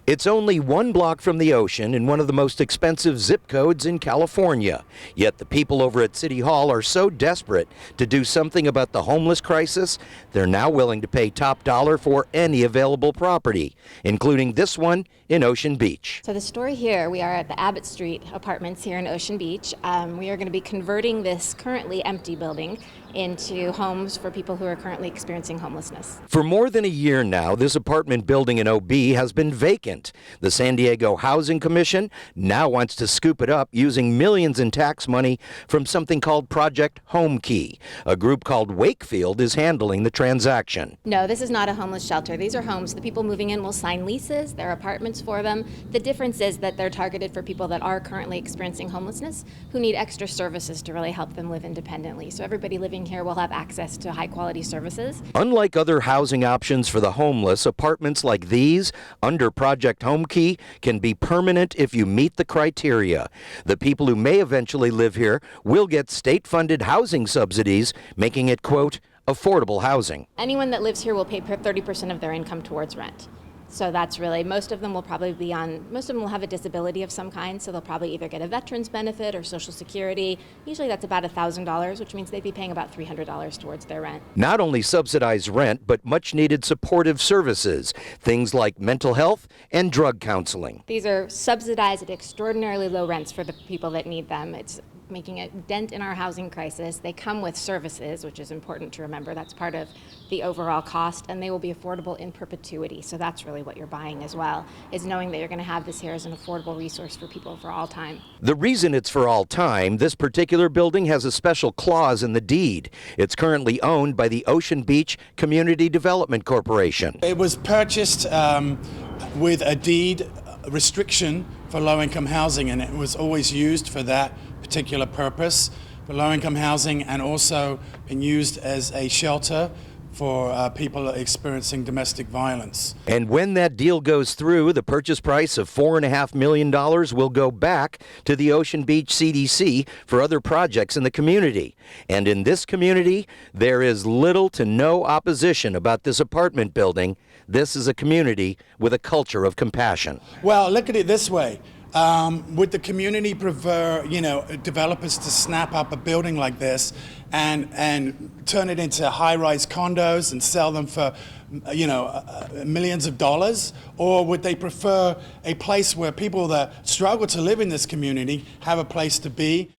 It's only 1 block from the ocean in one of the most expensive zip codes in California. Yet the people over at City Hall are so desperate to do something about the homeless crisis, they're now willing to pay top dollar for any available property, including this one in Ocean Beach. So the story here, we are at the Abbott Street apartments here in Ocean Beach. We are going to be converting this currently empty building into homes for people who are currently experiencing homelessness. For more than a year now, this apartment building in OB has been vacant. The San Diego Housing Commission now wants to scoop it up using millions in tax money from something called Project Home Key. A group called Wakefield is handling the transaction. No, this is not a homeless shelter. These are homes. The people moving in will sign leases. There are apartments for them. The difference is that they're targeted for people that are currently experiencing homelessness who need extra services to really help them live independently. So everybody living here will have access to high quality services. Unlike other housing options for the homeless, apartments like these under Project Home Key can be permanent if you meet the criteria. The people who may eventually live here will get state-funded housing subsidies, making it, quote, affordable housing. Anyone that lives here will pay 30% of their income towards rent. So that's really, most of them will have a disability of some kind, so they'll probably either get a veteran's benefit or Social Security. Usually that's about $1,000, which means they'd be paying about $300 towards their rent. Not only subsidized rent, but much needed supportive services, things like mental health and drug counseling. These are subsidized at extraordinarily low rents for the people that need them. It's making a dent in our housing crisis. They come with services, which is important to remember. That's part of the overall cost, and they will be affordable in perpetuity. So that's really what you're buying as well, is knowing that you're going to have this here as an affordable resource for people for all time. The reason it's for all time, this particular building has a special clause in the deed. It's currently owned by the Ocean Beach Community Development Corporation. It was purchased with a deed restriction for low-income housing, and it was always used for that particular purpose, for low-income housing, and also been used as a shelter for people experiencing domestic violence. And when that deal goes through, the purchase price of $4.5 million will go back to the Ocean Beach CDC for other projects in the community. And in this community, there is little to no opposition about this apartment building. This is a community with a culture of compassion. Well, look at it this way. Would the community prefer, developers to snap up a building like this and turn it into high-rise condos and sell them for, millions of dollars? Or would they prefer a place where people that struggle to live in this community have a place to be?